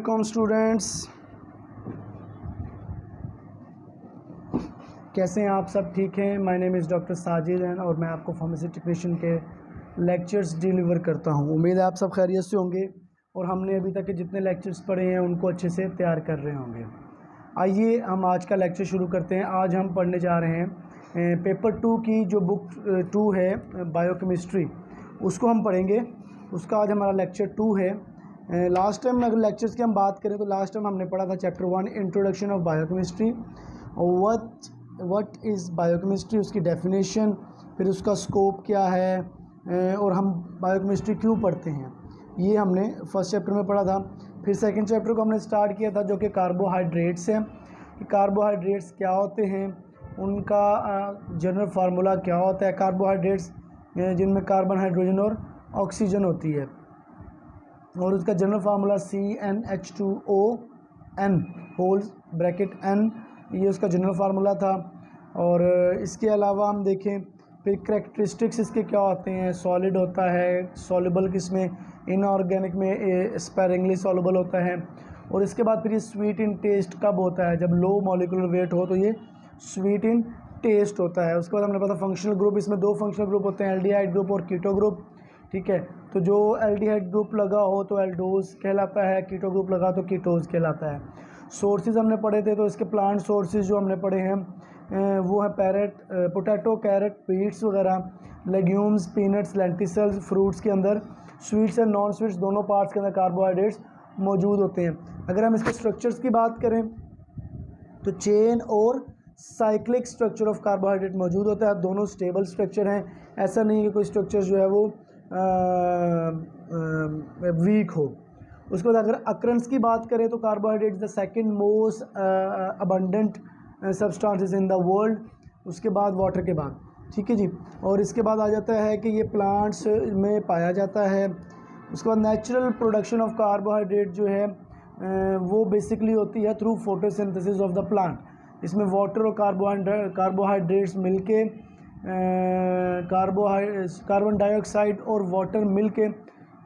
वालेकुम स्टूडेंट्स, कैसे हैं आप सब? ठीक हैं। My name is doctor Sajid and और मैं आपको फार्मेसी टेक्नीशियन के लेक्चर्स डिलीवर करता हूं। उम्मीद है आप सब खैरियत से होंगे और हमने अभी तक के जितने लेक्चर्स पढ़े हैं उनको अच्छे से तैयार कर रहे होंगे। आइए हम आज का लेक्चर शुरू करते हैं। आज हम पढ़ने जा रहे हैं पेपर 2 की जो बुक 2 है बायोकेमिस्ट्री, उसको हम पढ़ेंगे। उसका आज हमारा लेक्चर 2 है। लास्ट टाइम अगर लेक्चर्स की हम बात करें तो लास्ट टाइम हमने पढ़ा था chapter 1 introduction of biochemistry, what is biochemistry, उसकी डेफिनेशन, फिर उसका स्कोप क्या है और हम बायोकेमिस्ट्री क्यों पढ़ते हैं, ये हमने फर्स्ट चैप्टर में पढ़ा था। फिर सेकंड चैप्टर को हमने स्टार्ट किया था जो कि कार्बोहाइड्रेट्स हैं, कि कार्बोहाइड्रेट्स क्या होते हैं, उनका जनरल फार्मूला क्या होता है। कार्बोहाइड्रेट्स जिनमें कार्बन, हाइड्रोजन और ऑक्सीजन होती है और उसका general formula CnH2ON whole bracket N, ये उसका जनरल फार्मूला था। और इसके अलावा हम देखें फिर करेक्टरिस्टिक्स इसके क्या होते हैं। सॉलिड होता है, सॉल्युबल किसमें, इनऑर्गेनिक में स्पेरिंगली सॉल्युबल होता है। और इसके बाद फिर ये स्वीट इन टेस्ट कब होता है, जब लो मॉलिक्यूलर वेट हो तो ये स्वीट इन टेस्ट होता है। उसके बाद हमने पता फंक्शनल ग्रुप, इसमें दो फंक्शनल ग्रुप होते हैं, एल्डिहाइड ग्रुप और कीटो ग्रुप। ठीक है, तो जो एल्डिहाइड ग्रुप लगा हो तो एल्डोज कहलाता है, कीटो ग्रुप लगा तो कीटोज कहलाता है। सोर्सेज हमने पढ़े थे, तो इसके प्लांट सोर्सेज जो हमने पढ़े हैं वो है पोटैटो, कैरेट, पीट्स वगैरह, लेग्यूम्स, पीनट्स, लेंटिसल्स, फ्रूट्स के अंदर स्वीट्स एंड नॉन स्वीट्स दोनों पार्ट्स के अंदर कार्बोहाइड्रेट्स मौजूद होते हैं। अगर हम इसके स्ट्रक्चर्स की बात करें तो चेन और साइक्लिक स्ट्रक्चर ऑफ कार्बोहाइड्रेट मौजूद होता है। दोनों स्टेबल स्ट्रक्चर हैं, ऐसा नहीं है कि कोई स्ट्रक्चर जो है वो वीक हो। उसके बाद अगर अक्रंस की बात करें तो carbohydrate the second most abundant substances in the world, उसके बाद वाटर के बाद। ठीक है जी। और इसके बाद आ जाता है कि ये प्लांट्स में पाया जाता है। उसके बाद नेचुरल प्रोडक्शन ऑफ कार्बोहाइड्रेट जो है वो बेसिकली होती है through photosynthesis of the plant. इसमें वाटर और कार्बोहाइड्रेट्स मिलके कार्बन डाइऑक्साइड और वाटर मिलके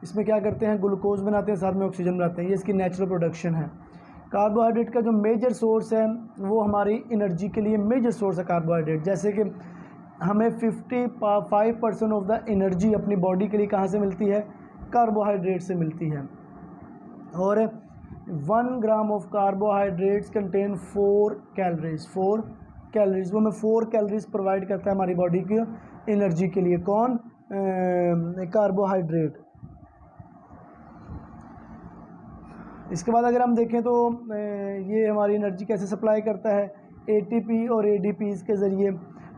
इसमें क्या करते हैं, ग्लूकोज बनाते हैं, साथ में ऑक्सीजन बनाते हैं। ये इसकी नेचुरल प्रोडक्शन है। कार्बोहाइड्रेट का जो मेजर सोर्स है वो हमारी एनर्जी के लिए मेजर सोर्स है कार्बोहाइड्रेट। जैसे कि हमें 55% ऑफ द एनर्जी अपनी बॉडी के लिए कहाँ से मिलती है, कार्बोहाइड्रेट से मिलती है। और 1 gram of carbohydrates contain 4 calories, वो हमें 4 कैलोरीज प्रोवाइड करता है हमारी बॉडी की एनर्जी के लिए। कौन? कार्बोहाइड्रेट। इसके बाद अगर हम देखें तो ये हमारी एनर्जी कैसे सप्लाई करता है, ATP और ADPs के ज़रिए।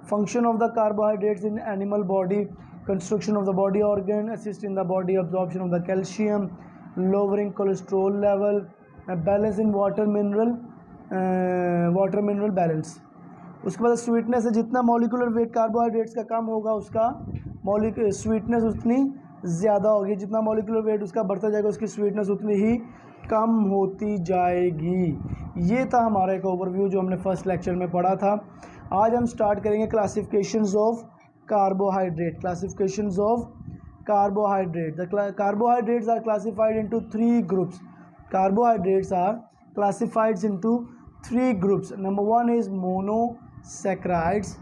Function of the carbohydrates in animal body, construction of the body organ, assist in the body absorption of the calcium, lowering cholesterol level, balance in water mineral balance. उसके बाद sweetness है, जितना molecular weight carbohydrates का कम होगा उसका sweetness उतनी ज़्यादा होगी। जितना मॉलिक्यूलर वेट उसका बढ़ता जाएगा उसकी स्वीटनेस उतनी ही कम होती जाएगी। ये था हमारा एक ओवरव्यू जो हमने फर्स्ट लेक्चर में पढ़ा था। आज हम स्टार्ट करेंगे classifications of carbohydrate. Classifications of carbohydrate, the carbohydrates are classified into 3 groups. Carbohydrates are classified into 3 groups. Number 1 is monosaccharides,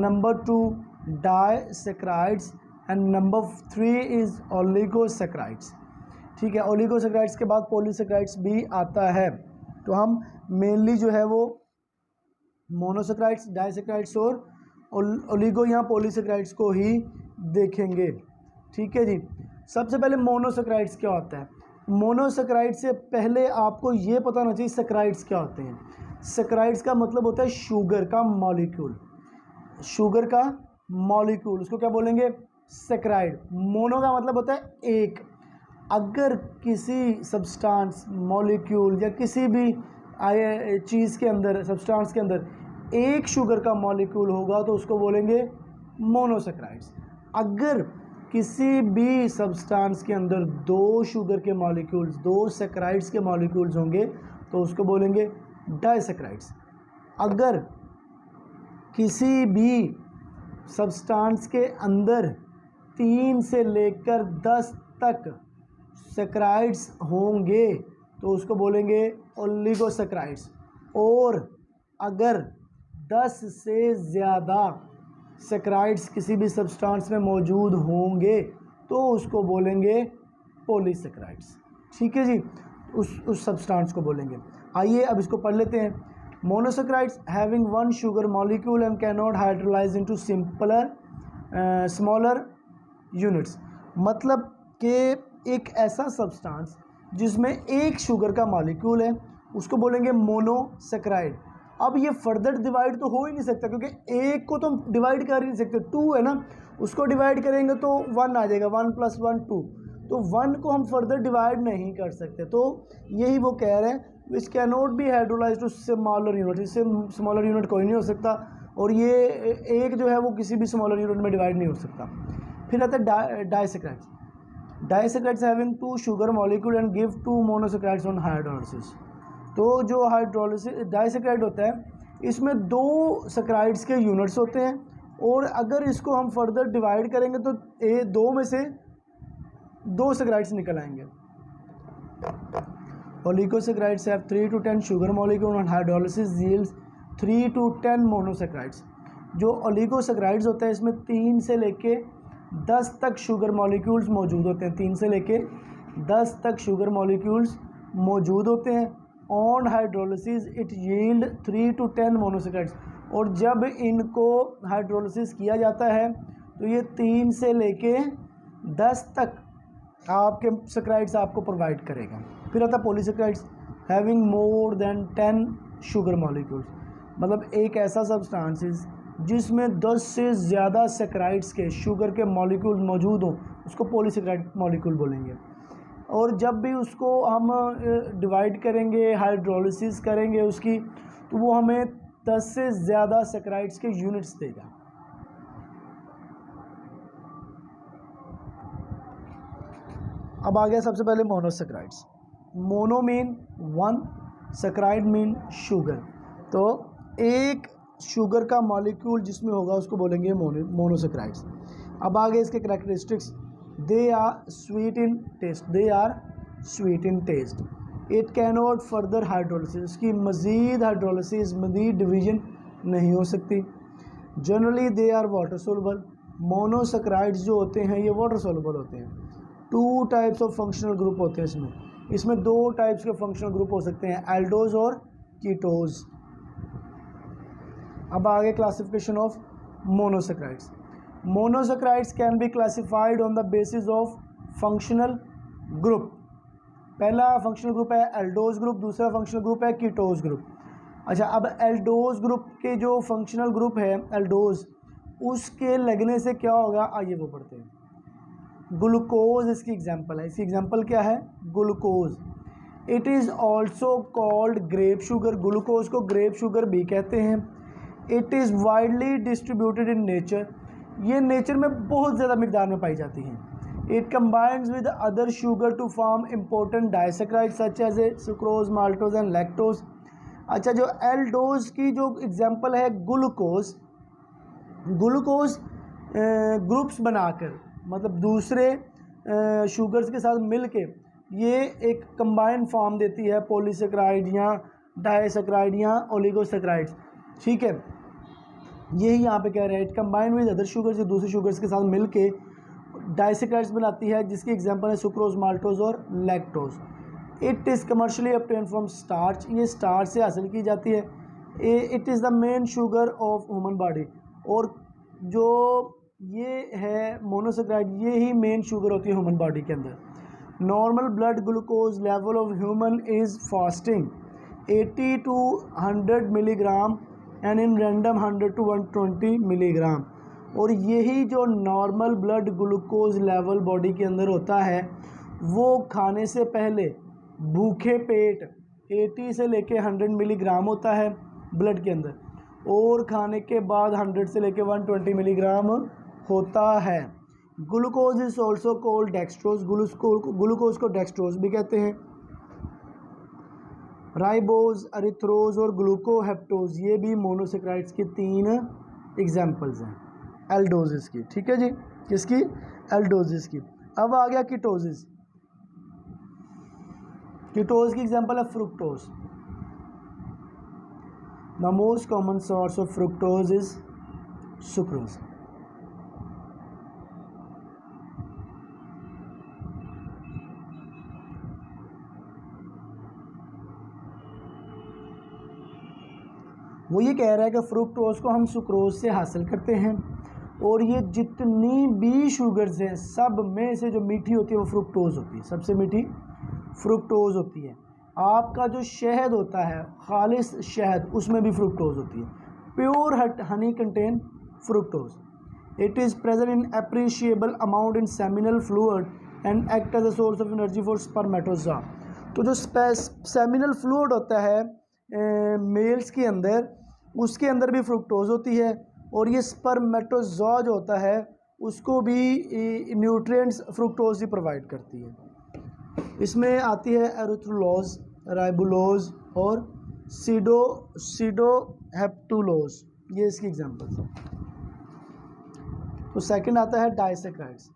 number 2 disaccharides and number 3 is oligosaccharides. ठीक है, oligosaccharides के बाद polysaccharides भी आता है। तो हम मेनली जो है वो मोनोसैकेराइड्स, डाइसैकेराइड्स और ओलिगो यहाँ पॉलीसैकेराइड्स को ही देखेंगे। ठीक है जी। सबसे पहले मोनोसैकेराइड्स क्या होता है। मोनोसैकेराइड्स से पहले आपको ये पता होना चाहिए सैकेराइड्स क्या होते हैं। सैकेराइड्स का मतलब होता है शुगर का मॉलिक्यूल, शुगर का मॉलिक्यूल, उसको क्या बोलेंगे, सैकेराइड। मोनो का मतलब होता है एक। अगर किसी सब्सटेंस, मॉलिक्यूल या किसी भी चीज़ के अंदर, सब्सटेंस के अंदर एक शुगर का मॉलिक्यूल होगा तो उसको बोलेंगे मोनोसैकेराइड्स। अगर किसी भी सब्सटेंस के अंदर 2 शुगर के मॉलिक्यूल्स, 2 सैकेराइड्स के मॉलिक्यूल्स होंगे तो उसको बोलेंगे डाइसैकेराइड्स। अगर किसी भी सब्सटेंस के अंदर 3 से लेकर 10 तक सैकेराइड्स होंगे तो उसको बोलेंगे ओलिगोसैकराइड्स। और अगर 10 से ज़्यादा सैकराइड्स किसी भी सब्सटेंस में मौजूद होंगे तो उसको बोलेंगे पॉलीसैकराइड्स। ठीक है जी, उस सब्सटेंस को बोलेंगे। आइए अब इसको पढ़ लेते हैं। Monosaccharides having one sugar molecule and can not hydrolyse into simpler smaller units. मतलब कि एक ऐसा सब्सटेंस जिसमें एक शुगर का मॉलिक्यूल है उसको बोलेंगे मोनोसैकराइड। अब ये फर्दर डिवाइड तो हो ही नहीं सकता, क्योंकि एक को तो हम डिवाइड कर ही नहीं सकते। 2 है ना, उसको डिवाइड करेंगे तो 1 आ जाएगा, 1 + 1 2, तो 1 को हम फर्दर डिवाइड नहीं कर सकते। तो यही वो कह रहे हैं, which can not be hydrolyse to smaller unit. इससे स्मॉलर यूनिट कोई नहीं हो सकता, और ये एक जो है वो किसी भी स्मॉलर यूनिट में डिवाइड नहीं हो सकता। फिर आता है disaccharides. Disaccharides having 2 sugar molecule and give 2 monosaccharides on hydrolysis. तो जो हाइड्रोलाइसिस डाइसैकराइड होता है, इसमें 2 सैकराइड्स के यूनिट्स होते हैं, और अगर इसको हम फर्दर डिवाइड करेंगे तो 2 में से 2 सैकराइड्स निकल आएंगे। Oligosaccharides have 3 to 10 sugar molecule on hydrolysis yields 3 to 10 monosaccharides. जो ओलिगोसैकराइड्स होता है इसमें 3 से लेके 10 तक शुगर मॉलिक्यूल्स मौजूद होते हैं। 3 से लेके 10 तक शुगर मॉलिक्यूल्स मौजूद होते हैं। On hydrolysis it yield 3 to 10 monosaccharides. और जब इनको हाइड्रोलिसिस किया जाता है तो ये 3 से लेके 10 तक आपके सैकराइड्स आपको प्रोवाइड करेगा। फिर आता है polysaccharides having more than 10 sugar molecules. मतलब एक ऐसा सब्सटेंस जिसमें 10 से ज़्यादा सैकराइड्स के शुगर के मॉलिक्यूल मौजूद हों उसको पॉलीसैकराइड मॉलिक्यूल बोलेंगे। और जब भी उसको हम डिवाइड करेंगे, हाइड्रोलिसिस करेंगे उसकी, तो वो हमें 10 से ज़्यादा सैकराइड्स के यूनिट्स देगा। अब आ गया सबसे पहले monosaccharides. Mono mean 1, saccharide mean sugar. तो एक शुगर का मॉलिक्यूल जिसमें होगा उसको बोलेंगे मोनोसैकराइड्स। अब आगे इसके characteristics. They are sweet in taste. It cannot further hydrolysis. इसकी मज़ीद हाइड्रोलिसिस, मज़ीद डिवीजन नहीं हो सकती। Generally they are water soluble. Monosaccharides जो होते हैं ये वाटर सोलबल होते हैं। 2 टाइप्स ऑफ फंक्शनल ग्रुप होते हैं इसमें 2 टाइप्स के फंक्शनल ग्रुप हो सकते हैं, एल्डोज और कीटोज। अब आगे classification of monosaccharides. Monosaccharides can be classified on the basis of functional group. पहला फंक्शनल ग्रुप है एल्डोज ग्रुप, दूसरा फंक्शनल ग्रुप है कीटोज ग्रुप। अच्छा, अब एल्डोज ग्रुप के जो फंक्शनल ग्रुप है एल्डोज, उसके लगने से क्या होगा आइए वो पढ़ते हैं। ग्लूकोज इसकी एग्जांपल है। इसकी एग्जांपल क्या है? Glucose. It is also called grape sugar. Glucose को ग्रेप शुगर भी कहते हैं। It is widely distributed in nature. ये नेचर में बहुत ज़्यादा मिकदार में पाई जाती हैं। It combines with other sugar to form important disaccharide such as a sucrose, maltose and lactose. अच्छा, जो एल्डोज की जो एग्जांपल है ग्लूकोज, ग्लूकोज ग्रुप्स बनाकर, मतलब दूसरे शुगर्स के साथ मिलके ये एक कंबाइन फॉर्म देती है, पॉलीसैकराइड या डाइसैकराइड या ओलिगोसैकराइड्स। ठीक है, यही यहाँ पे कह रहे हैं। It combine with other sugars, दूसरे शुगर्स के साथ मिलके डाइसैकराइड्स बनाती है, जिसकी एग्जांपल है सुक्रोज, माल्टोज और lactose. It is commercially obtain from starch. ये स्टार्च से हासिल की जाती है। It is the main sugar of human body. और जो ये है मोनोसैकराइड, ये ही मेन शुगर होती है ह्यूमन बॉडी के अंदर। Normal blood glucose level of human is fasting 80 to 100 milligram and in random 100 to 120 milligram. और यही जो normal blood glucose level body के अंदर होता है वो खाने से पहले भूखे पेट 80 से लेके 100 मिलीग्राम होता है ब्लड के अंदर, और खाने के बाद 100 से लेके 120 मिलीग्राम होता है। Glucose is also called dextrose. Glucose को डेक्सट्रोज भी कहते हैं। राइबोज, अरिथ्रोज और ग्लूकोहेप्टोज, ये भी मोनोसैकराइड्स की 3 एग्जाम्पल्स हैं एल्डोजिस की। ठीक है जी, किसकी? एल्डोजिस की। अब आ गया कीटोजिस। कीटोज की एग्जांपल है fructose. The most common source of fructose is sucrose. वो ये कह रहा है कि फ्रुक्टोज को हम सुक्रोज से हासिल करते हैं, और ये जितनी भी शुगर्स हैं सब में से जो मीठी होती है वो फ्रुक्टोज होती है, सबसे मीठी फ्रुक्टोज होती है। आपका जो शहद होता है, खालिस शहद, उसमें भी फ्रुक्टोज होती है। Pure honey contain fructose. It is present in appreciable amount in seminal fluid and act as a source of energy for spermatozoa. तो जो सेमिनल फ्लूइड होता है मेल्स के अंदर, उसके अंदर भी फ्रुक्टोज होती है, और ये स्पर्मेटोज़ोआ जो होता है उसको भी न्यूट्रिएंट्स फ्रुक्टोज ही प्रोवाइड करती है। इसमें आती है एरिथ्रोलोज, राइबुलोज और सीडोहेप्टुलोज, ये इसकी एग्जांपल्स हैं। तो सेकंड आता है disaccharides.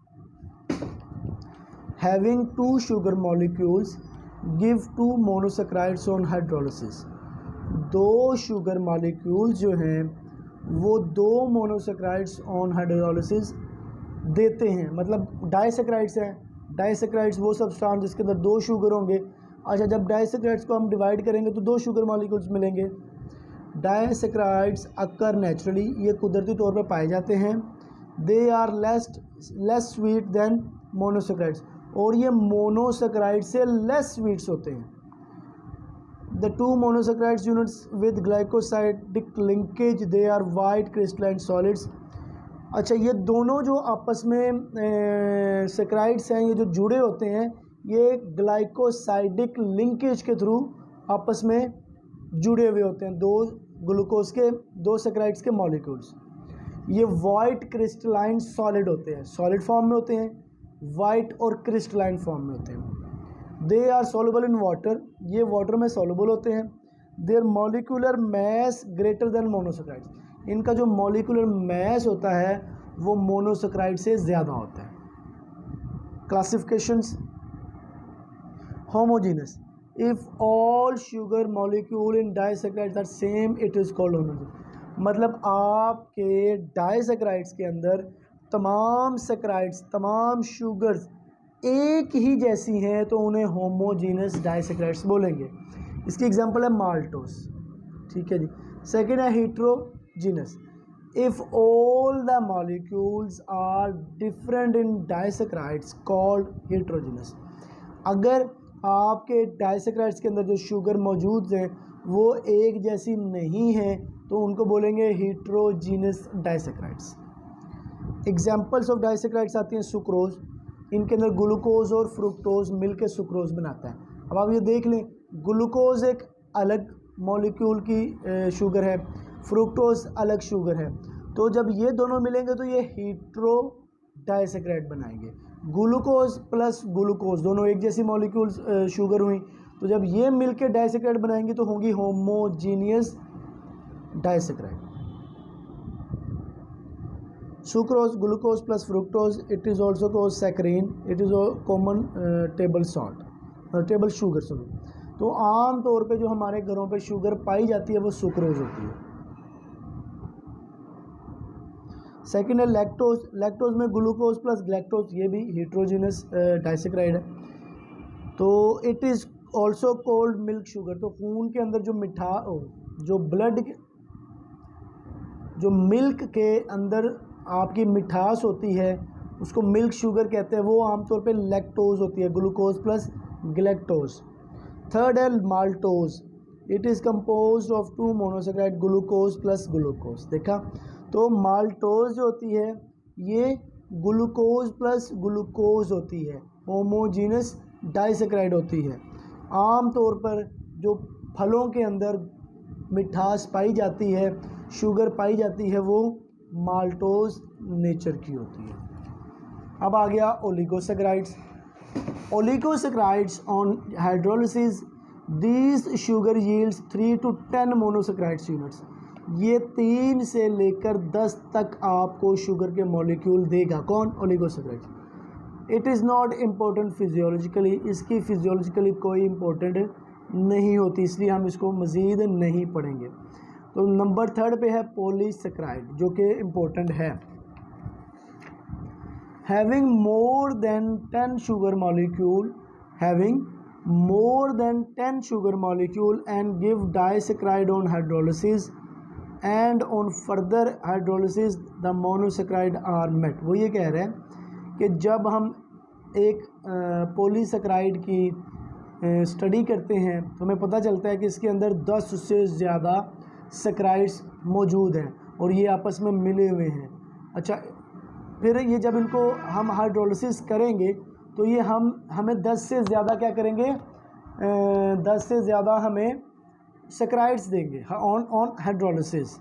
Having 2 sugar molecules give 2 monosaccharides on hydrolysis. 2 sugar molecules जो हैं वो 2 मोनोसैकराइड्स ऑन हाइड्रोलिसिस देते हैं, मतलब डाइसैकराइड्स हैं। डाइसैकराइड्स वो सब्सटेंस जिसके अंदर 2 शुगर होंगे। अच्छा, जब डाइसैकराइड्स को हम डिवाइड करेंगे तो 2 शुगर मॉलिक्यूल्स मिलेंगे। डाइसैकराइड्स अकर नेचुरली, ये कुदरती तौर पर पाए जाते हैं। They are less sweet than monosaccharides, और ये मोनोसैकराइड से लेस स्वीट्स होते हैं। The 2 monosaccharides units with glycosidic linkage, they are white crystalline solids। अच्छा, ये दोनों जो आपस में सैकराइड्स हैं, ये जो जुड़े होते हैं, ये ग्लाइकोसाइडिक लिंकेज के थ्रू आपस में जुड़े हुए होते हैं। 2 ग्लूकोज के 2 सैकराइड्स के मॉलिक्यूल्स। ये वाइट क्रिस्टलाइन सॉलिड होते हैं, सॉलिड फॉर्म में होते हैं, वाइट और क्रिस्टलाइन फॉर्म में होते हैं। They are soluble in water, ये वाटर में सॉल्युबल होते हैं। Their molecular mass greater than monosaccharides, इनका जो मॉलिक्यूलर मैस होता है वो मोनोसैकराइड से ज़्यादा होता है। Classifications. Homogeneous, if all sugar molecule in disaccharides are same it is called homogeneous. मतलब आपके डाइसैकराइड्स के अंदर तमाम सैकराइड्स, तमाम शुगर्स एक ही जैसी हैं तो उन्हें होमोजीनस डाइसैकराइड्स बोलेंगे। इसकी एग्जांपल है माल्टोस, ठीक है जी। सेकंड है heterogeneous. If all the molecules are different in disaccharides called heterogeneous. अगर आपके डाइसैकराइड्स के अंदर जो शुगर मौजूद हैं वो एक जैसी नहीं है तो उनको बोलेंगे हेट्रोजीनस डाइसैकराइड्स। एग्जांपल्स ऑफ डाइसैकराइड्स आती हैं सुक्रोज, इनके अंदर ग्लूकोज और फ्रुक्टोज मिलकर सुक्रोज बनाता है। अब आप ये देख लें, ग्लूकोज एक अलग मॉलिक्यूल की शुगर है, फ्रुक्टोज अलग शुगर है, तो जब ये दोनों मिलेंगे तो ये हेट्रो डाइसैकराइड बनाएंगे। ग्लूकोज प्लस ग्लूकोज दोनों एक जैसी मॉलिक्यूल्स शुगर हुई, तो जब ये मिलकर डाइसैकराइड बनाएंगे तो होंगी homogeneous disaccharide. Sucrose, glucose plus fructose, it is also called saccharin, it is common table salt, table sugar sorry. तो आम तौर पे जो हमारे घरों पे शुगर पाई जाती है वो सुक्रोज होती है। सेकेंड है लैक्टोज। लैक्टोज में ग्लूकोज प्लस ग्लैक्टोज, ये भी हेट्रोजीनस डाइसैकराइड है। तो it is also cold milk sugar. तो खून के अंदर जो जो ब्लड, जो मिल्क के अंदर आपकी मिठास होती है उसको मिल्क शुगर कहते हैं, वो आमतौर पे लैक्टोज होती है, ग्लूकोज प्लस ग्लैक्टोज। थर्ड है maltose. It is composed of 2 monosaccharide glucose plus glucose. देखा, तो माल्टोज जो होती है ये ग्लूकोज प्लस ग्लूकोज होती है, होमोजीनस डाइसैकराइड होती है। आम तौर पर जो फलों के अंदर मिठास पाई जाती है, शुगर पाई जाती है, वो माल्टोज नेचर की होती है। अब आ गया oligosaccharides. Oligosaccharides on hydrolysis, these sugar yields 3 to 10 monosaccharides units. ये 3 से लेकर 10 तक आपको शुगर के मॉलिक्यूल देगा। कौन? Oligosaccharides. It is not important physiologically, इसकी फिजियोलॉजिकली कोई इम्पोर्टेंट नहीं होती, इसलिए हम इसको मज़ीद नहीं पढ़ेंगे। तो नंबर 3 पे है पॉलीसेकेराइड, जो कि इम्पोर्टेंट है। Having more than 10 sugar molecule, having more than 10 sugar molecule and give disaccharide on hydrolysis and on further hydrolysis the monosaccharide are met। वो ये कह रहे हैं कि जब हम एक पॉलीसेकेराइड की स्टडी करते हैं तो हमें पता चलता है कि इसके अंदर 10 से ज़्यादा सेकेराइड्स मौजूद हैं और ये आपस में मिले हुए हैं। अच्छा, फिर ये जब इनको हम हाइड्रोलिसिस करेंगे तो ये हमें 10 से ज़्यादा क्या करेंगे, 10 से ज़्यादा हमें सेकेराइड्स देंगे on hydrolysis.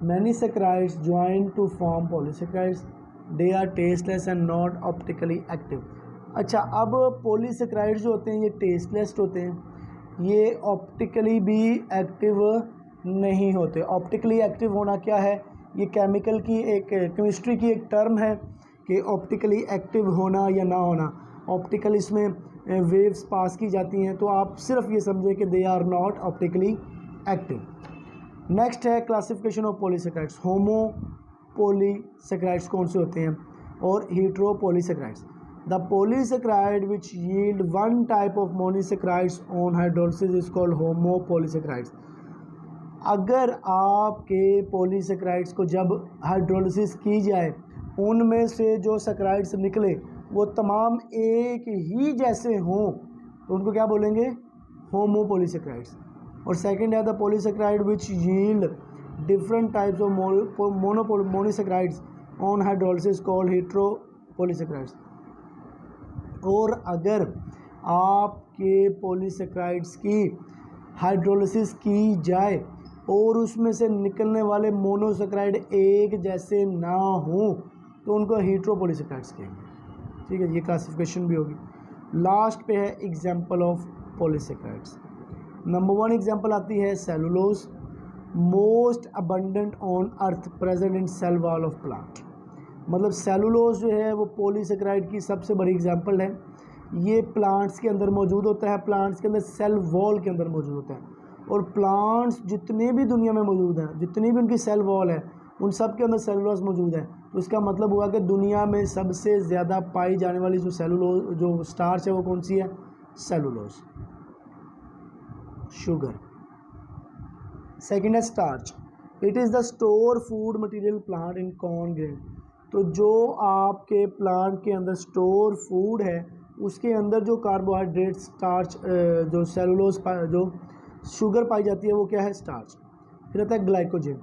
Many saccharides join to form polysaccharides, they are tasteless and not optically active. अच्छा, अब पॉलीसेकेराइड्स जो होते हैं ये टेस्टलेस होते हैं, ये ऑप्टिकली भी एक्टिव नहीं होते। ऑप्टिकली एक्टिव होना क्या है, ये केमिकल की एक केमिस्ट्री की एक टर्म है कि ऑप्टिकली एक्टिव होना या ना होना। ऑप्टिकल इसमें वेव्स पास की जाती हैं, तो आप सिर्फ ये समझें कि they are not optically active. Next है classification of polysaccharides. Homo polysaccharides कौन से होते हैं और hetero polysaccharides. The polysaccharide which yield one type of monosaccharides on hydrolysis is called homo polysaccharides. अगर आपके पॉलीसेकेराइड्स को जब हाइड्रोलिसिस की जाए उनमें से जो सेकेराइड्स निकले वो तमाम एक ही जैसे हों तो उनको क्या बोलेंगे, होमो पॉलीसेकेराइड्स। और सेकंड है the polysaccharide which yield different types of monosaccharides on hydrolysis called hetero polysaccharides. और अगर आपके पॉलीसेकेराइड्स की हाइड्रोलिसिस की जाए और उसमें से निकलने वाले मोनोसेकेराइड एक जैसे ना हों तो उनको हीट्रो पॉलीसेकेराइड्स कहेंगे। ठीक है, ये क्लासिफिकेशन भी होगी। लास्ट पे है example of polysaccharides. Number 1 example आती है cellulose, most abundant on earth, present in cell wall of plant. मतलब सेलुलोज जो है वो पॉलीसेकेराइड की सबसे बड़ी एग्जाम्पल है। ये प्लांट्स के अंदर मौजूद होता है, प्लांट्स के अंदर सेल वॉल के अंदर मौजूद होता है। और प्लांट्स जितने भी दुनिया में मौजूद हैं, जितनी भी उनकी सेल वॉल है, उन सब के अंदर सेलुलोज मौजूद है। तो इसका मतलब हुआ कि दुनिया में सबसे ज़्यादा पाई जाने वाली जो सेलुलोज जो स्टार्च है वो कौन सी है, सेलुलोज, शुगर। सेकेंड है starch, it is the store food material plant in corn grain. तो जो आपके प्लांट के अंदर स्टोर फूड है उसके अंदर जो कार्बोहाइड्रेट स्टार्च जो सेलुलोज जो शुगर पाई जाती है वो क्या है, स्टार्च। फिर आता है glycogen,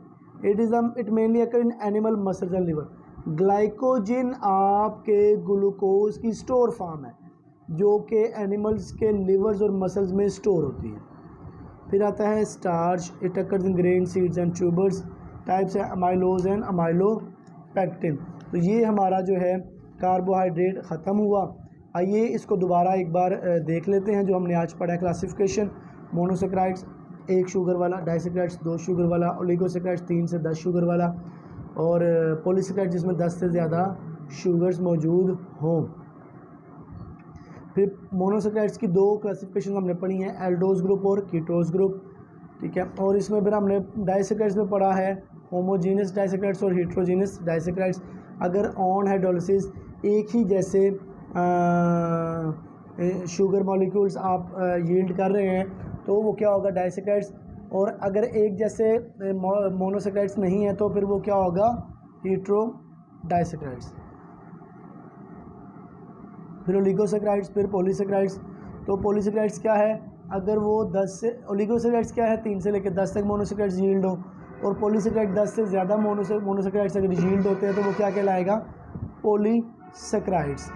it mainly occur in animal muscles and liver. Glycogen आपके ग्लूकोज की स्टोर फार्म है जो कि एनिमल्स के लिवर्स और मसल्स में स्टोर होती है। फिर आता है starch, it occurs in grain seeds and tubers, types है अमाइलोज एंड अमाइलोपेक्टिन। तो ये हमारा जो है कार्बोहाइड्रेट ख़त्म हुआ। आइए इसको दोबारा एक बार देख लेते हैं जो हमने आज पढ़ा है। क्लासिफिकेशन, मोनोसेकेराइड्स 1 शुगर वाला, डाइसेकेराइड्स 2 शुगर वाला, ओलिगोसेकेराइड्स 3 से 10 शुगर वाला, और पॉलीसेकेराइड जिसमें 10 से ज़्यादा शुगर्स मौजूद हों। फिर मोनोसेकेराइड्स की 2 क्लासिफिकेशन हमने पढ़ी हैं, एल्डोज ग्रुप और कीटोज ग्रुप। ठीक है, और इसमें फिर हमने डाइसेकेराइड्स में पढ़ा है होमोजीनियस डाइसेकेराइड्स और हेट्रोजीनियस डाइसेकेराइड्स। अगर ऑन हाइड्रोलिसिस एक ही जैसे शुगर मॉलिक्यूल्स आप यील्ड कर रहे हैं तो वो क्या होगा, डाइसेकेराइड्स। और अगर एक जैसे मोनोसेकेराइड्स नहीं है तो फिर वो क्या होगा, हीट्रो डाइसेकेराइड्स। फिर ओलिगोसेकेराइड्स, फिर पॉलीसेकेराइड्स। तो पॉलीसेकेराइड्स क्या है, अगर वो 10 से, ओलिगोसेकेराइड्स क्या है 3 से लेकर 10 तक मोनोसेकेराइड्स यील्ड हो, और पॉलीसेकेराइड 10 से ज़्यादा मोनोसेकेराइड्स अगर यील्ड होते हैं तो वो क्या कहलाएगा, पॉलीसेकेराइड्स।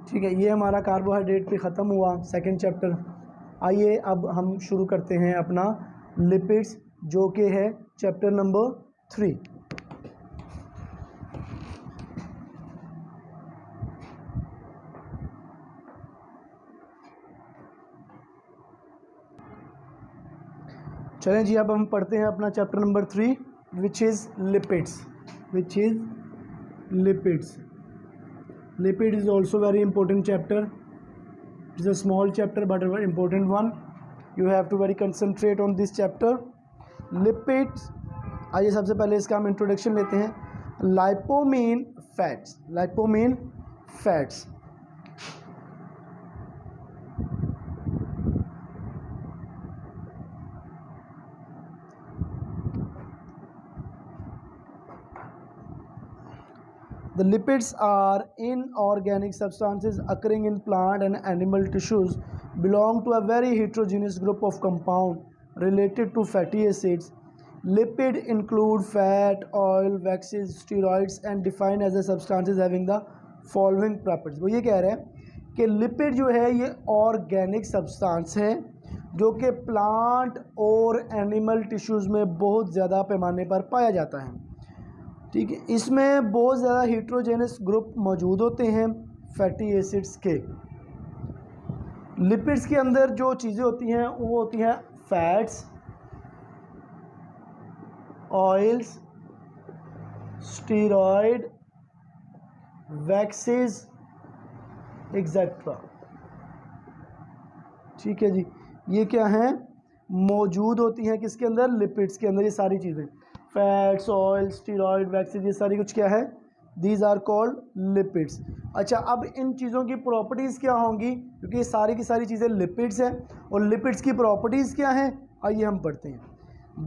ठीक है, ये हमारा कार्बोहाइड्रेट पे ख़त्म हुआ सेकंड चैप्टर। आइए अब हम शुरू करते हैं अपना लिपिड्स, जो कि है चैप्टर नंबर 3। चलें जी, अब हम पढ़ते हैं अपना chapter number 3 which is lipids. Lipid is also very important chapter. It is a small chapter but a very important one. You have to very concentrate on this chapter. Lipids, आइए सबसे पहले इसका हम इंट्रोडक्शन लेते हैं। लाइपोमीन fats The lipids are inorganic substances occurring in plant and animal tissues, belong to a very heterogeneous group of compounds related to fatty acids. Lipid include fat, oil, waxes, steroids and defined as the substances having the following properties. वो ये कह रहे हैं कि lipid जो है ये organic substance है जो कि प्लांट और एनिमल टिश्यूज़ में बहुत ज़्यादा पैमाने पर पाया जाता है। ठीक है, इसमें बहुत ज़्यादा हीट्रोजेनस ग्रुप मौजूद होते हैं फैटी एसिड्स के। लिपिड्स के अंदर जो चीज़ें होती हैं वो होती हैं fats, oils, steroid, waxes etcetera. ठीक है जी, ये क्या हैं, मौजूद होती हैं किसके अंदर, लिपिड्स के अंदर। ये सारी चीज़ें फैट्स, ऑयल, स्टीरॉयड, वैक्सेस, ये सारी कुछ क्या है, दीज आर कॉल्ड लिपिड्स। अच्छा, अब इन चीज़ों की प्रॉपर्टीज़ क्या होंगी, क्योंकि ये सारी की सारी चीज़ें लिपिड्स हैं और लिपिड्स की प्रॉपर्टीज़ क्या हैं, आइए हम पढ़ते हैं।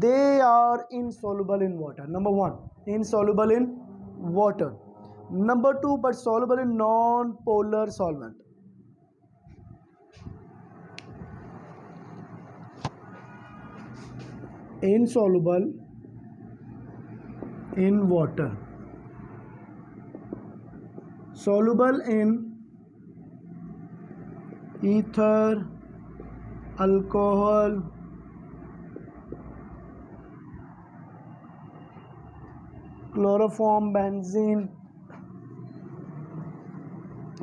They are insoluble in water, number 1 insoluble in water, number 2 but soluble in non polar solvent. Insoluble in water, soluble in ether, alcohol, chloroform, benzene,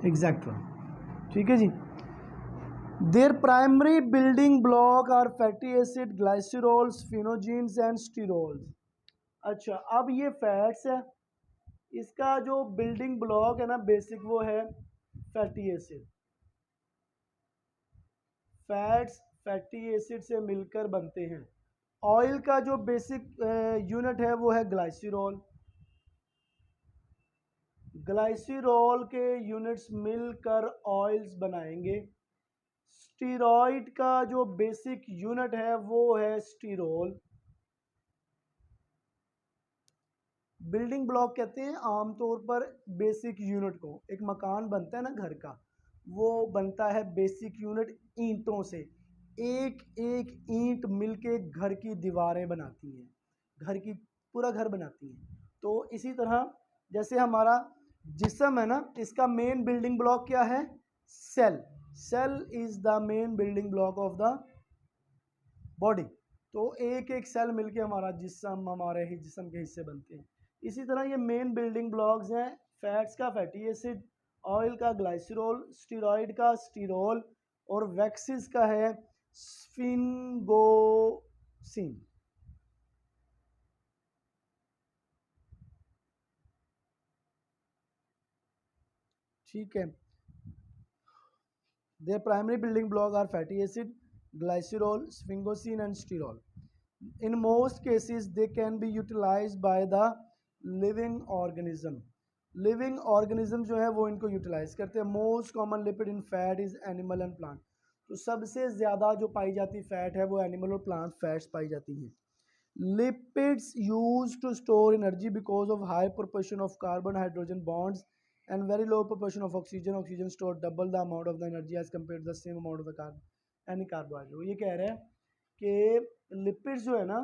etc. ठीक है जी। Their primary building block are fatty acid, glycerols, phenogenes and sterols. अच्छा, अब ये fats है, इसका जो building block है ना बेसिक, वो है fatty acid. Fats fatty acid से मिलकर बनते हैं। ऑयल का जो बेसिक यूनिट है वो है ग्लाइसिरॉल। ग्लाइसिरॉल के यूनिट्स मिलकर ऑयल्स बनाएंगे। स्टीरॉयड का जो बेसिक यूनिट है वो है स्टीरोल। बिल्डिंग ब्लॉक कहते हैं आमतौर पर बेसिक यूनिट को। एक मकान बनता है ना घर का, वो बनता है बेसिक यूनिट ईंटों से। एक एक ईंट मिलके घर की दीवारें बनाती हैं, घर की पूरा घर बनाती हैं। तो इसी तरह जैसे हमारा जिस्म है ना, इसका मेन बिल्डिंग ब्लॉक क्या है, cell. Cell is the main building block of the body. तो एक एक सेल मिलके हमारा जिस्म, हमारे ही जिस्म के हिस्से बनते हैं। इसी तरह ये मेन बिल्डिंग ब्लॉक्स हैं, फैट्स का फैटी एसिड, ऑयल का ग्लाइसरोल, स्टीरॉयड का स्टीरोल और वैक्सीज का है स्फिंगोसिन। ठीक है, their primary building block are fatty acid, glycerol, sphingosine and sterol. In most cases they can be utilized by the living organism. Living organism जो है वो इनको यूटिलाइज करते हैं। Most common lipid in fat is animal and plant. तो सबसे ज़्यादा जो पाई जाती फैट है वो एनिमल और प्लांट फैट्स पाई जाती हैं। Lipids use to store energy because of high proportion of carbon hydrogen bonds and very low proportion of oxygen. Oxygen store double the amount of the energy as compared to the same amount of the carbon any carbohydrate. ये कह रहे हैं कि lipids जो है ना,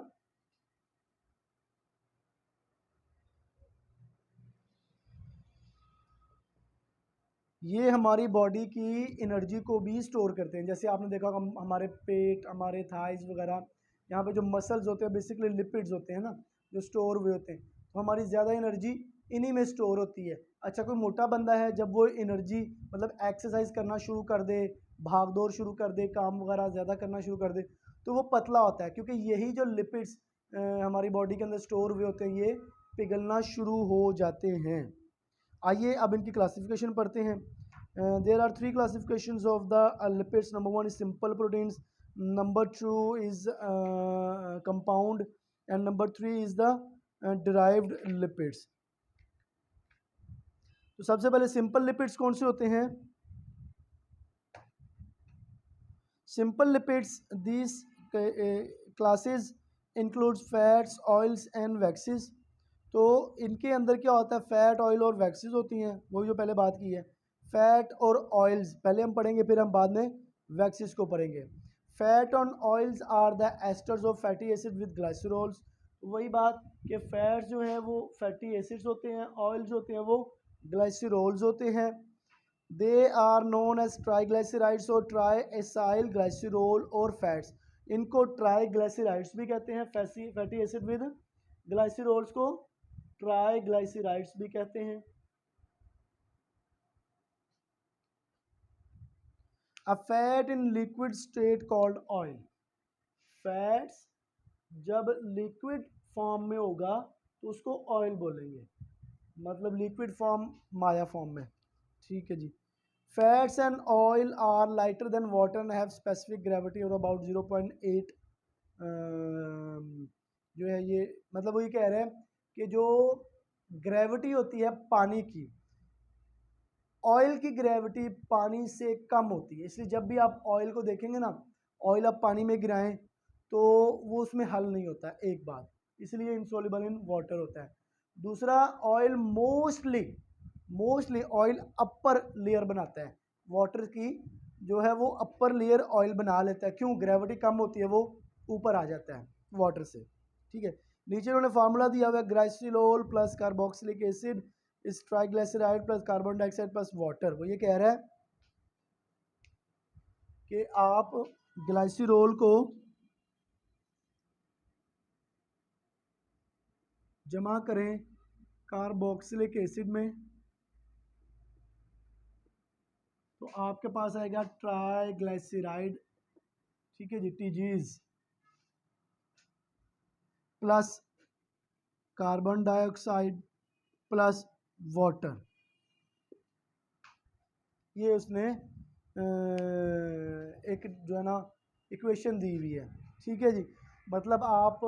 ये हमारी बॉडी की एनर्जी को भी स्टोर करते हैं। जैसे आपने देखा हमारे पेट, हमारे थाइज वगैरह, यहाँ पे जो मसल्स होते हैं बेसिकली लिपिड्स होते हैं ना, जो स्टोर हुए होते हैं। तो हमारी ज़्यादा एनर्जी इन्हीं में स्टोर होती है। अच्छा, कोई मोटा बंदा है, जब वो एनर्जी मतलब एक्सरसाइज करना शुरू कर दे भाग दौड़ शुरू कर दे, काम वगैरह ज़्यादा करना शुरू कर दे, तो वो पतला होता है, क्योंकि यही जो लिपिड्स हमारी बॉडी के अंदर स्टोर हुए होते हैं ये पिघलना शुरू हो जाते हैं। आइए अब इनकी क्लासिफिकेशन पढ़ते हैं। There are 3 classifications of the lipids. Number 1 is simple proteins, number 2 is compound and number 3 is the derived lipids. तो सबसे पहले सिंपल लिपिड्स कौन से होते हैं? Simple lipids this classes includes fats, oils and waxes. तो इनके अंदर क्या होता है? फैट, ऑयल और वैक्सेस होती हैं, वही जो पहले बात की है। फैट और ऑयल्स पहले हम पढ़ेंगे, फिर हम बाद में वैक्सेस को पढ़ेंगे। Fat and oils are the esters of fatty acid with glycerols. वही बात कि फैट्स जो हैं वो फैटी एसिड्स होते हैं, ऑयल्स होते हैं वो ग्लाइसरोल्स होते हैं। दे आर नोन एज ट्राईग्लाइसराइड्स और ट्राई एसाइल ग्लाइसरोल और फैट्स। इनको ट्राईग्लाइसराइड्स भी कहते हैं, फैटी एसिड विद ग्लाइसरोल्स को ट्राईग्लाइसराइड्स भी कहते हैं। A fat in liquid state called oil. Fats जब लिक्विड फॉर्म में होगा तो उसको ऑयल बोलेंगे, मतलब लिक्विड फॉर्म, माया फॉर्म में। ठीक है जी। Fats and oil are lighter than water and have specific gravity और अबाउट 0.8 जो है ये, मतलब वही कह रहे हैं कि जो ग्रेविटी होती है पानी की, ऑयल की ग्रेविटी पानी से कम होती है। इसलिए जब भी आप ऑयल को देखेंगे ना, ऑयल आप पानी में गिराएं तो वो उसमें हल नहीं होता है, एक बात, इसलिए इनसॉल्युबल इन वाटर होता है। दूसरा, oil mostly oil upper layer बनाता है, वाटर की जो है वो अपर लेयर ऑयल बना लेता है। क्यों? ग्रेविटी कम होती है, वो ऊपर आ जाता है वाटर से। ठीक है। नीचे उन्होंने फार्मूला दिया हुआ है, ग्लाइसिलोल प्लस कार्बोक्सिलिक एसिड इस triglyceride plus carbon dioxide plus water. वो ये कह रहा है कि आप ग्लाइसिरोल को जमा करें कार्बोक्सिलिक एसिड में तो आपके पास आएगा ट्राइग्लिसराइड। ठीक है जी, TGs plus carbon dioxide plus water. ये उसने एक जो है ना इक्वेशन दी हुई है। ठीक है जी। मतलब आप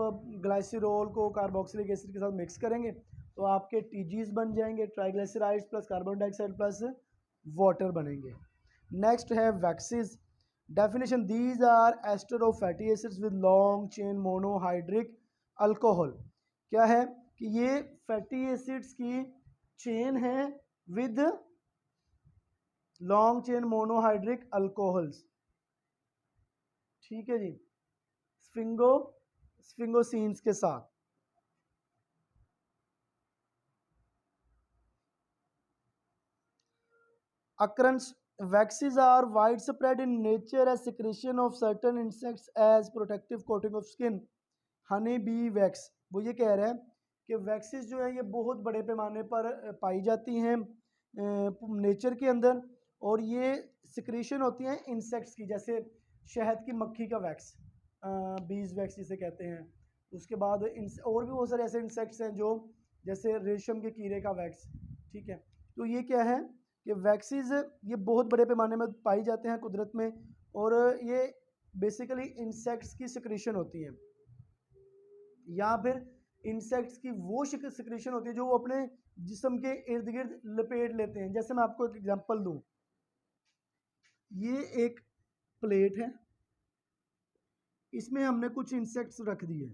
ग्लाइसिरोल को कार्बोक्सिलिक एसिड के साथ मिक्स करेंगे तो आपके टीजीज बन जाएंगे, triglycerides plus carbon dioxide plus water बनेंगे। नेक्स्ट है waxes. Definition, these are ester of fatty acids with long chain monohydric alcohol. क्या है कि ये फैटी एसिड्स की चेन है with long chain monohydric alcohols. ठीक है जी, स्फिंगोसीन्स के साथ। occurrence, waxes are widespread in nature as secretion of certain insects as protective coating of skin. Honey bee wax, वो ये कह रहे हैं कि वैक्सेस जो है ये बहुत बड़े पैमाने पर पाई जाती हैं नेचर के अंदर, और ये सिक्रीशन होती हैं इंसेक्ट्स की, जैसे शहद की मक्खी का वैक्स, बीज वैक्स जिसे कहते हैं। उसके बाद और भी बहुत सारे ऐसे इंसेक्ट्स हैं जो, जैसे रेशम के कीड़े का वैक्स। ठीक है। तो ये क्या है कि वैक्सीज ये बहुत बड़े पैमाने में पाई जाते हैं कुदरत में, और ये बेसिकली इंसेक्ट्स की सिक्रीशन होती हैं, या फिर इंसेक्ट्स की वो सिक्रीशन होती है जो वो अपने जिस्म के इर्द गिर्द लपेट लेते हैं। जैसे मैं आपको एक एग्जांपल दूं, ये एक प्लेट है, इसमें हमने कुछ इंसेक्ट्स रख दिए,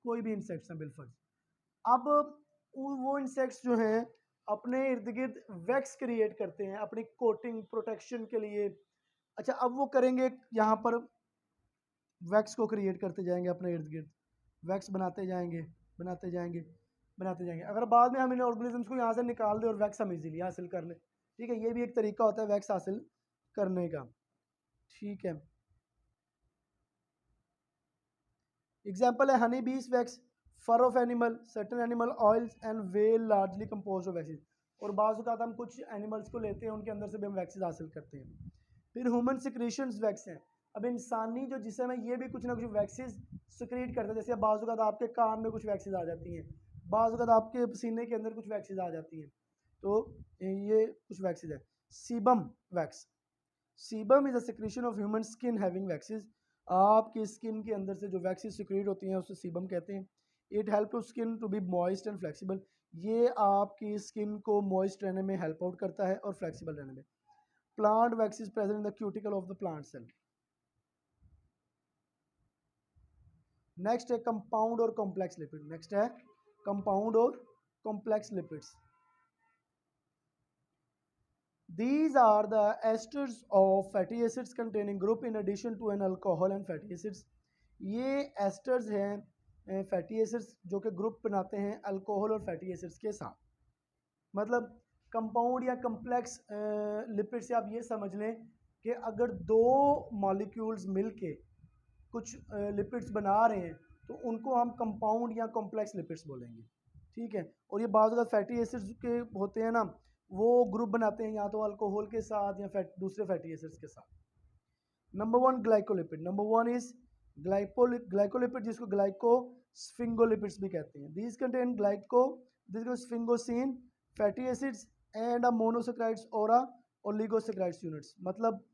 कोई भी इंसेक्ट्स हैं बिलफर्ज। अब वो इंसेक्ट्स जो हैं अपने इर्द गिर्द वैक्स क्रिएट करते हैं अपनी कोटिंग प्रोटेक्शन के लिए। अच्छा, अब वो करेंगे यहाँ पर, वैक्स को क्रिएट करते जाएंगे अपने इर्द गिर्द, वैक्स बनाते जाएंगे बनाते जाएंगे बनाते जाएंगे। अगर बाद में हम इन ऑर्गेनिजम्स को यहाँ से निकाल दें और वैक्स हम इजीली हासिल कर लें, ठीक है, ये भी एक तरीका होता है वैक्स हासिल करने का। ठीक है। एग्जाम्पल है honey bees wax, fur of animal, certain animal oils and well largely compose of waxes. और बाज़ औक़ात हम कुछ एनिमल्स को लेते हैं, उनके अंदर से भी हम वैक्सीन हासिल करते हैं। फिर ह्यूमन सिक्रीशंस वैक्स हैं। अब इंसानी जो जिस्म है ये भी कुछ ना कुछ वैक्सीज सिक्रीट करता है। जैसे बाज़ औक़ात आपके कान में कुछ वैक्सीज आ जाती हैं, बाज़ औक़ात आपके पसीने के अंदर कुछ वैक्सीज आ जाती हैं, तो ये कुछ वैक्सीज है। Sebum wax, sebum is a secretion of human skin having waxes. आपकी स्किन के अंदर से जो वैक्सीज सिक्रीट होती हैं उसे सीबम कहते हैं। It help to skin to be moist and flexible. ये आपकी स्किन को मॉइस्ट रहने में हेल्प आउट करता है और फ्लेक्सिबल रहने में। Plant wax is present in the cuticle of the plant cell. Next है कंपाउंड और कॉम्प्लेक्स लिपिड। नेक्स्ट है कंपाउंड और complex lipids. These are the esters of fatty acids containing group in addition to an alcohol and fatty acids। ये asters हैं fatty acids जो कि group बनाते हैं अल्कोहल और फैटी एसिड्स के साथ। मतलब कंपाउंड या कम्प्लेक्स लिपिड से आप ये समझ लें कि अगर दो मॉलिक्यूल्स मिलके कुछ लिपिड्स बना रहे हैं तो उनको हम कंपाउंड या कॉम्प्लेक्स लिपिड्स बोलेंगे, ठीक है। और ये बाज़ अगर फैटी एसिड्स के होते हैं ना, वो ग्रुप बनाते हैं या तो अल्कोहल के साथ या दूसरे फैटी एसिड्स के साथ। Number one glycolipid. Number one is glycolipid जिसको ग्लाइकोस्फिंगोलिपिड्स भी कहते हैं। These contain sphingosine fatty acids and a monosaccharides और अ ओलिगोसेक्राइड्स यूनिट्स। मतलब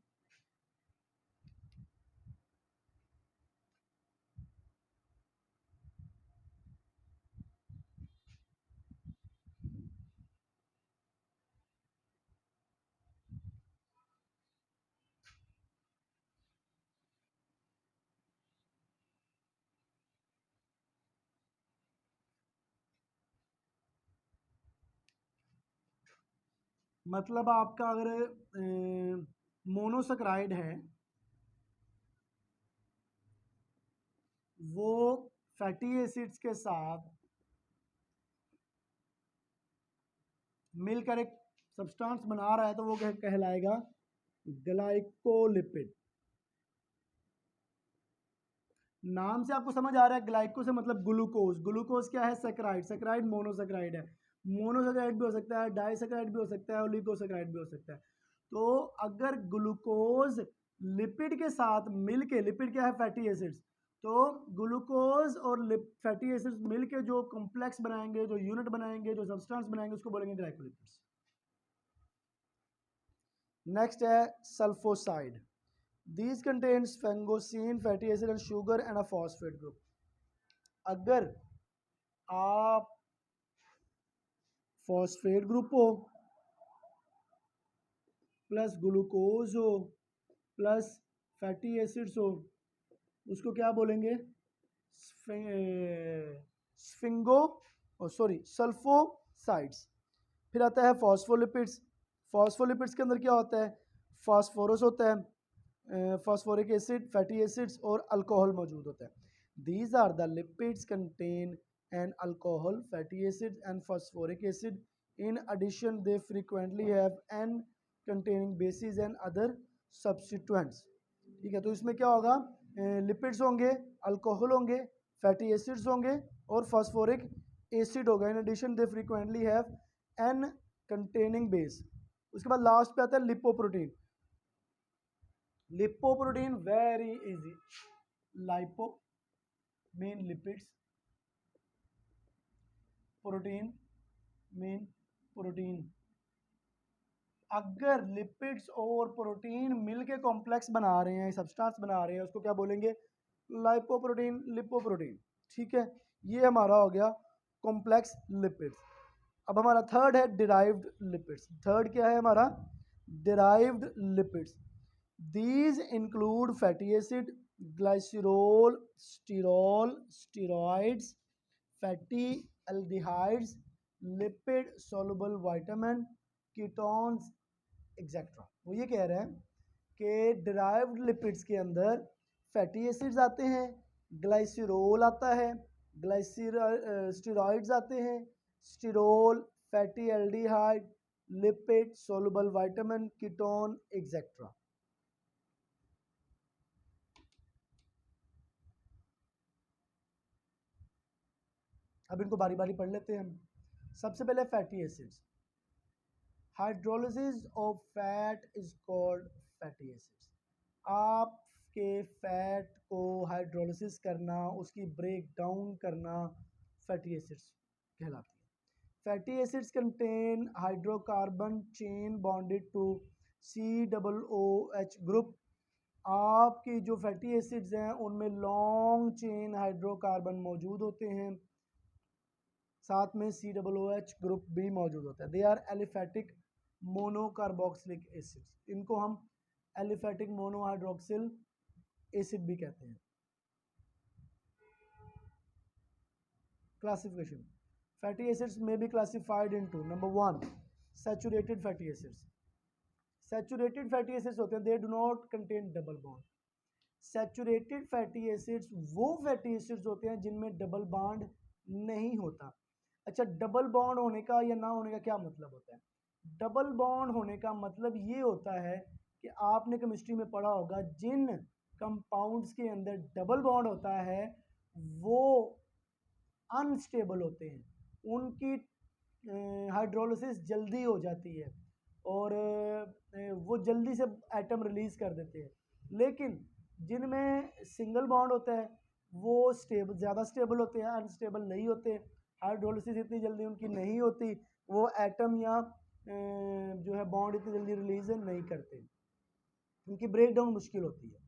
आपका अगर मोनोसेक्राइड है वो फैटी एसिड्स के साथ मिलकर एक सब्सटेंस बना रहा है तो वो कहलाएगा ग्लाइकोलिपिड। नाम से आपको समझ आ रहा है, ग्लाइको से मतलब ग्लूकोज। ग्लूकोज क्या है? सेक्राइड। सेक्राइड मोनोसेक्राइड है। मोनोसेक्राइड भी हो सकता है, डाइसेक्राइड भी हो सकता है, ओलिगोसेक्राइड भी हो सकता है। तो अगर ग्लूकोज लिपिड के साथ मिलके, लिपिड क्या है? Fatty acids. तो ग्लूकोज और फैटी एसिड्स मिलके जो कॉम्प्लेक्स बनाएंगे, जो यूनिट बनाएंगे, जो सब्सटेंस बनाएंगे, उसको बोलेंगे ग्लाइकोलिपिड्स। नेक्स्ट है सल्फोसाइड। These contain sphingosine fatty acid and sugar and a phosphate group। अगर आप फॉस्फेट ग्रुप हो प्लस ग्लूकोज हो प्लस फैटी एसिड्स हो, उसको क्या बोलेंगे? सल्फोसाइड्स। फिर आता है फॉस्फोलिपिड्स। फॉस्फोलिपिड्स के अंदर क्या होता है? फास्फोरस होता है, फास्फोरिक एसिड, फैटी एसिड्स और अल्कोहल मौजूद होता है। These are the lipids contain an alcohol, fatty acid and phosphoric acid. In addition they frequently have an containing basis and other substituents. ठीक है, तो इसमें क्या होगा? लिपिड्स होंगे, अल्कोहल होंगे, फैटी एसिड्स होंगे और फास्फोरिक एसिड होगा। In addition they frequently have an containing base. उसके बाद लास्ट पे आता है lipoprotein. Lipoprotein very easy. Lipo mean lipids, protein mean protein. अगर लिपिड्स और प्रोटीन मिलके कॉम्प्लेक्स बना रहे हैं, सब्सटेंस बना रहे हैं, उसको क्या बोलेंगे? Lipoprotein, lipoprotein. ठीक है, ये हमारा हो गया कॉम्प्लेक्स लिपिड्स। अब हमारा थर्ड है डिराइव्ड लिपिड्स। थर्ड क्या है हमारा? Derived lipids. These include fatty acid, glycerol, sterol, steroids, fatty aldehydes, lipid soluble vitamin, ketones etcetera. वो ये कह रहे हैं कि डिराइव्ड लिपिड्स के अंदर फैटी एसिड्स आते हैं, ग्लाइसरॉल आता है, स्टीरॉइड्स आते हैं, sterol, fatty aldehyde, lipid soluble vitamin, ketone etcetera. अब इनको बारी बारी पढ़ लेते हैं हम। सबसे पहले fatty acids. Hydrolysis of fat is called fatty acids. आपके फैट को हाइड्रोलिसिस करना, उसकी ब्रेक डाउन करना फैटी एसिड्स कहलाती है। Fatty acids contain hydrocarbon chain bonded to COOH group. आपकी जो फैटी एसिड्स हैं उनमें लॉन्ग चेन हाइड्रोकार्बन मौजूद होते हैं, साथ में COOH ग्रुप भी मौजूद होता है। They are aliphatic monocarboxylic acids. इनको हम एलिफेटिक मोनोहाइड्रोक्सिल एसिड भी कहते हैं। Classification, fatty acids may be classified into number 1 saturated fatty acids. Saturated fatty acids होते हैं they do not contain double bond. Saturated fatty acids वो fatty acids होते हैं जिनमें डबल बॉन्ड नहीं होता। अच्छा, डबल बॉन्ड होने का या ना होने का क्या मतलब होता है? डबल बॉन्ड होने का मतलब ये होता है कि आपने केमिस्ट्री में पढ़ा होगा, जिन कंपाउंड्स के अंदर डबल बॉन्ड होता है वो अनस्टेबल होते हैं, उनकी हाइड्रोलिसिस जल्दी हो जाती है और वो जल्दी से एटम रिलीज़ कर देते हैं। लेकिन जिनमें सिंगल बॉन्ड होता है वो ज़्यादा स्टेबल होते हैं, अनस्टेबल नहीं होते। हाइड्रोलिसिस इतनी जल्दी उनकी नहीं होती, वो एटम या जो है बॉन्ड इतनी जल्दी रिलीज़ नहीं करते, उनकी ब्रेक डाउन मुश्किल होती है।